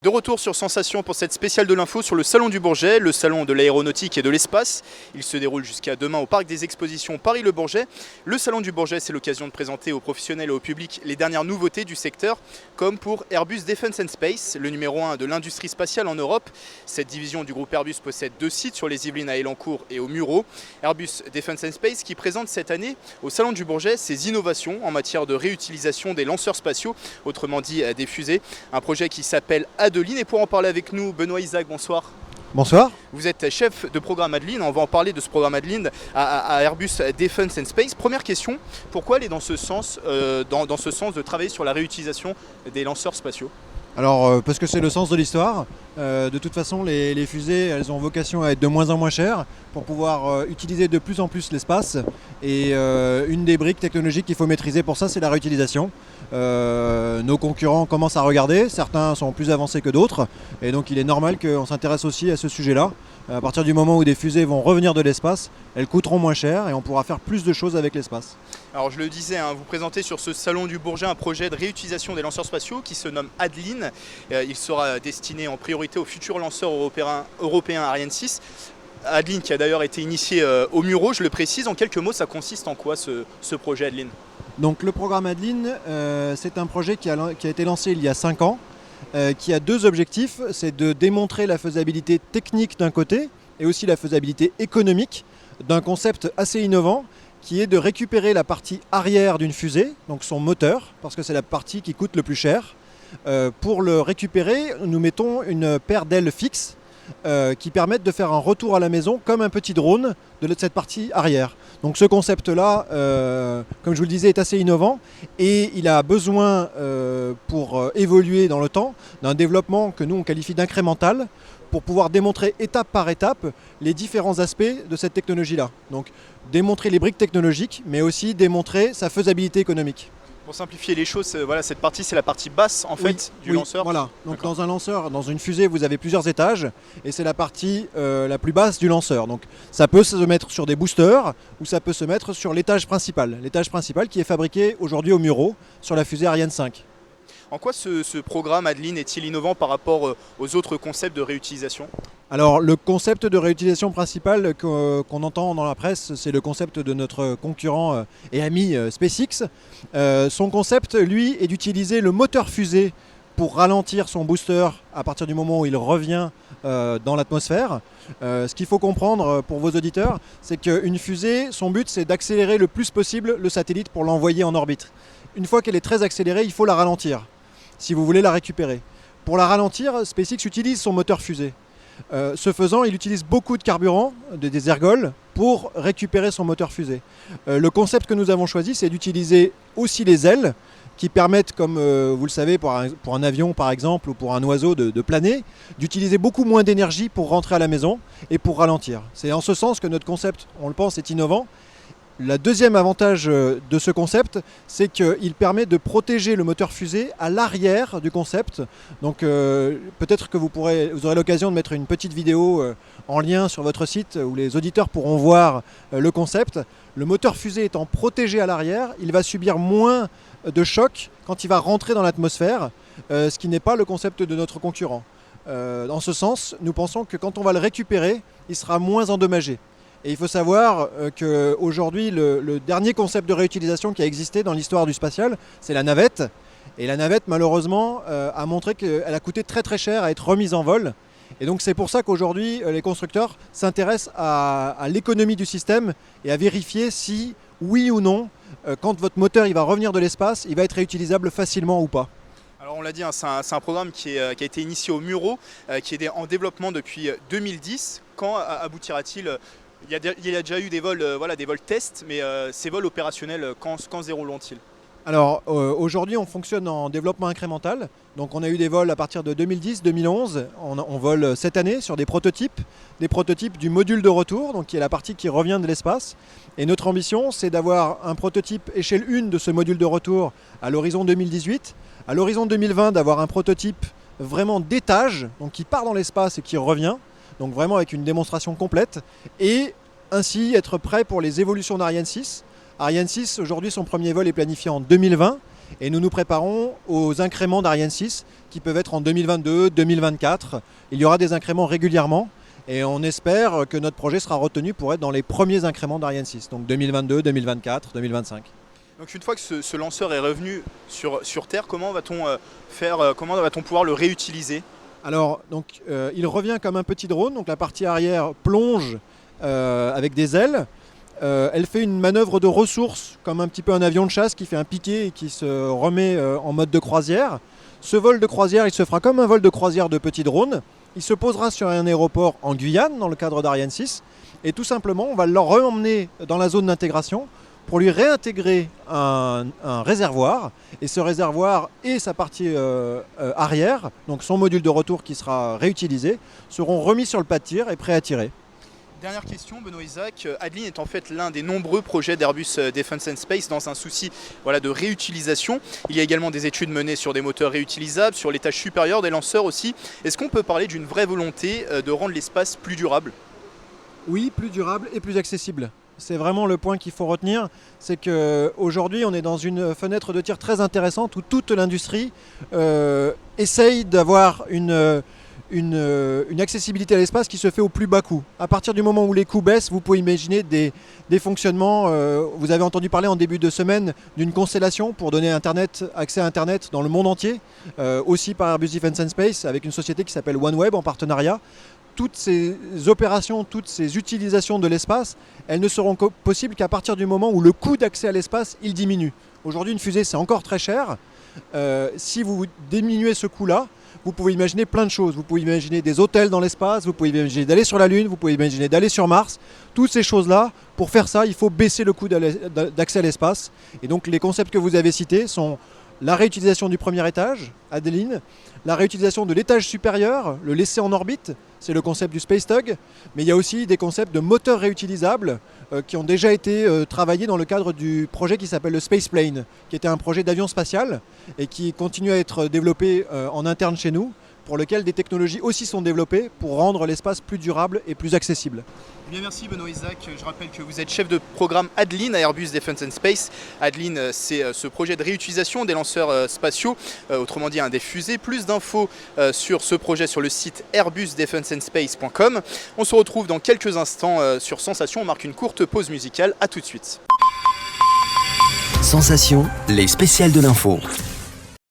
De retour sur Sensation pour cette spéciale de l'info sur le Salon du Bourget, le salon de l'aéronautique et de l'espace. Il se déroule jusqu'à demain au Parc des Expositions Paris-Le Bourget. Le Salon du Bourget, c'est l'occasion de présenter aux professionnels et au public les dernières nouveautés du secteur, comme pour Airbus Defence and Space, le numéro 1 de l'industrie spatiale en Europe. Cette division du groupe Airbus possède 2 sites sur les Yvelines à Elancourt et au Mureau. Airbus Defence and Space qui présente cette année au Salon du Bourget ses innovations en matière de réutilisation des lanceurs spatiaux, autrement dit des fusées. Un projet qui s'appelle Adeline, et pour en parler avec nous, Benoît Isaac, bonsoir. Bonsoir. Vous êtes chef de programme Adeline, on va en parler de ce programme Adeline à Airbus Defence and Space. Première question, pourquoi aller dans ce sens, dans ce sens de travailler sur la réutilisation des lanceurs spatiaux ? Alors, parce que c'est le sens de l'histoire. De toute façon, les fusées, elles ont vocation à être de moins en moins chères pour pouvoir utiliser de plus en plus l'espace. Et une des briques technologiques qu'il faut maîtriser pour ça, c'est la réutilisation. Nos concurrents commencent à regarder, certains sont plus avancés que d'autres. Et donc, il est normal qu'on s'intéresse aussi à ce sujet-là. À partir du moment où des fusées vont revenir de l'espace, elles coûteront moins cher et on pourra faire plus de choses avec l'espace. Alors je le disais, vous présentez sur ce salon du Bourget un projet de réutilisation des lanceurs spatiaux qui se nomme Adeline. Il sera destiné en priorité aux futurs lanceurs européens Ariane 6. Adeline qui a d'ailleurs été initié au Mureau, je le précise. En quelques mots, ça consiste en quoi ce projet Adeline ? Donc le programme Adeline, c'est un projet qui a été lancé il y a 5 ans. Qui a 2 objectifs, c'est de démontrer la faisabilité technique d'un côté et aussi la faisabilité économique d'un concept assez innovant qui est de récupérer la partie arrière d'une fusée, donc son moteur, parce que c'est la partie qui coûte le plus cher. Pour le récupérer, nous mettons une paire d'ailes fixes qui permettent de faire un retour à la maison comme un petit drone de cette partie arrière. Donc ce concept-là, comme je vous le disais, est assez innovant et il a besoin, pour évoluer dans le temps, d'un développement que nous on qualifie d'incrémental pour pouvoir démontrer étape par étape les différents aspects de cette technologie-là. Donc démontrer les briques technologiques, mais aussi démontrer sa faisabilité économique. Pour simplifier les choses, voilà, cette partie, c'est la partie basse en fait du lanceur. Voilà. Donc dans un lanceur, dans une fusée, vous avez plusieurs étages et c'est la partie la plus basse du lanceur. Donc ça peut se mettre sur des boosters ou ça peut se mettre sur l'étage principal. L'étage principal qui est fabriqué aujourd'hui au Mureau sur la fusée Ariane 5. En quoi ce programme Adeline est-il innovant par rapport aux autres concepts de réutilisation ? Alors le concept de réutilisation principal qu'on entend dans la presse, c'est le concept de notre concurrent et ami SpaceX. Son concept, lui, est d'utiliser le moteur fusée pour ralentir son booster à partir du moment où il revient dans l'atmosphère. Ce qu'il faut comprendre pour vos auditeurs, c'est qu'une fusée, son but, c'est d'accélérer le plus possible le satellite pour l'envoyer en orbite. Une fois qu'elle est très accélérée, il faut la ralentir, si vous voulez la récupérer. Pour la ralentir, SpaceX utilise son moteur fusée. Ce faisant, il utilise beaucoup de carburant, des ergols, pour récupérer son moteur fusée. Le concept que nous avons choisi, c'est d'utiliser aussi les ailes, qui permettent, comme vous le savez, pour un avion par exemple, ou pour un oiseau de planer, d'utiliser beaucoup moins d'énergie pour rentrer à la maison et pour ralentir. C'est en ce sens que notre concept, on le pense, est innovant. Le deuxième avantage de ce concept, c'est qu'il permet de protéger le moteur fusée à l'arrière du concept. Donc peut-être que vous aurez l'occasion de mettre une petite vidéo en lien sur votre site où les auditeurs pourront voir le concept. Le moteur fusée étant protégé à l'arrière, il va subir moins de choc quand il va rentrer dans l'atmosphère, ce qui n'est pas le concept de notre concurrent. Dans ce sens, nous pensons que quand on va le récupérer, il sera moins endommagé. Et il faut savoir qu'aujourd'hui, le dernier concept de réutilisation qui a existé dans l'histoire du spatial, c'est la navette. Et la navette, malheureusement, a montré qu'elle a coûté très très cher à être remise en vol. Et donc c'est pour ça qu'aujourd'hui, les constructeurs s'intéressent à l'économie du système et à vérifier si, oui ou non, quand votre moteur il va revenir de l'espace, il va être réutilisable facilement ou pas. Alors on l'a dit, c'est un programme qui a été initié au Mureau, qui est en développement depuis 2010. Quand aboutira-t-il ? Il y a déjà eu des vols, des vols tests, mais ces vols opérationnels, quand se dérouleront-ils ? Alors aujourd'hui on fonctionne en développement incrémental, donc on a eu des vols à partir de 2010-2011, on vole cette année sur des prototypes du module de retour, donc qui est la partie qui revient de l'espace. Et notre ambition c'est d'avoir un prototype échelle 1 de ce module de retour à l'horizon 2018, à l'horizon 2020 d'avoir un prototype vraiment d'étage, donc qui part dans l'espace et qui revient, donc vraiment avec une démonstration complète, et ainsi être prêt pour les évolutions d'Ariane 6. Ariane 6, aujourd'hui, son premier vol est planifié en 2020 Et nous nous préparons aux incréments d'Ariane 6 qui peuvent être en 2022, 2024. Il y aura des incréments régulièrement et on espère que notre projet sera retenu pour être dans les premiers incréments d'Ariane 6, donc 2022, 2024, 2025. Donc une fois que ce lanceur est revenu sur Terre, comment va-t-on pouvoir le réutiliser? Alors, donc, il revient comme un petit drone, donc la partie arrière plonge avec des ailes. Elle fait une manœuvre de ressources, comme un petit peu un avion de chasse qui fait un piqué et qui se remet en mode de croisière. Ce vol de croisière, il se fera comme un vol de croisière de petit drone. Il se posera sur un aéroport en Guyane, dans le cadre d'Ariane 6. Et tout simplement, on va le re-emmener dans la zone d'intégration pour lui réintégrer un réservoir. Et ce réservoir et sa partie arrière, donc son module de retour qui sera réutilisé, seront remis sur le pas de tir et prêts à tirer. Dernière question, Benoît Isaac. Adeline est en fait l'un des nombreux projets d'Airbus Defence and Space dans un souci de réutilisation. Il y a également des études menées sur des moteurs réutilisables, sur l'étage supérieur des lanceurs aussi. Est-ce qu'on peut parler d'une vraie volonté de rendre l'espace plus durable? Oui, plus durable et plus accessible. C'est vraiment le point qu'il faut retenir, c'est qu'aujourd'hui on est dans une fenêtre de tir très intéressante où toute l'industrie essaye d'avoir une accessibilité à l'espace qui se fait au plus bas coût. À partir du moment où les coûts baissent, vous pouvez imaginer des fonctionnements. Vous avez entendu parler en début de semaine d'une constellation pour donner accès à Internet dans le monde entier, aussi par Airbus Defence and Space avec une société qui s'appelle OneWeb en partenariat. Toutes ces opérations, toutes ces utilisations de l'espace, elles ne seront possibles qu'à partir du moment où le coût d'accès à l'espace, il diminue. Aujourd'hui, une fusée, c'est encore très cher. Si vous diminuez ce coût-là, vous pouvez imaginer plein de choses. Vous pouvez imaginer des hôtels dans l'espace, vous pouvez imaginer d'aller sur la Lune, vous pouvez imaginer d'aller sur Mars. Toutes ces choses-là, pour faire ça, il faut baisser le coût d'accès à l'espace. Et donc les concepts que vous avez cités sont la réutilisation du premier étage, Adeline, la réutilisation de l'étage supérieur, le laisser en orbite, c'est le concept du Space Tug, mais il y a aussi des concepts de moteurs réutilisables qui ont déjà été travaillés dans le cadre du projet qui s'appelle le Space Plane, qui était un projet d'avion spatial et qui continue à être développé en interne chez nous, pour lequel des technologies aussi sont développées pour rendre l'espace plus durable et plus accessible. Eh bien, merci Benoît Isaac. Je rappelle que vous êtes chef de programme Adeline à Airbus Defence and Space. Adeline, c'est ce projet de réutilisation des lanceurs spatiaux, autrement dit des fusées. Plus d'infos sur ce projet sur le site airbusdefenseandspace.com. On se retrouve dans quelques instants sur Sensation. On marque une courte pause musicale. A tout de suite. Sensation, les spéciales de l'info.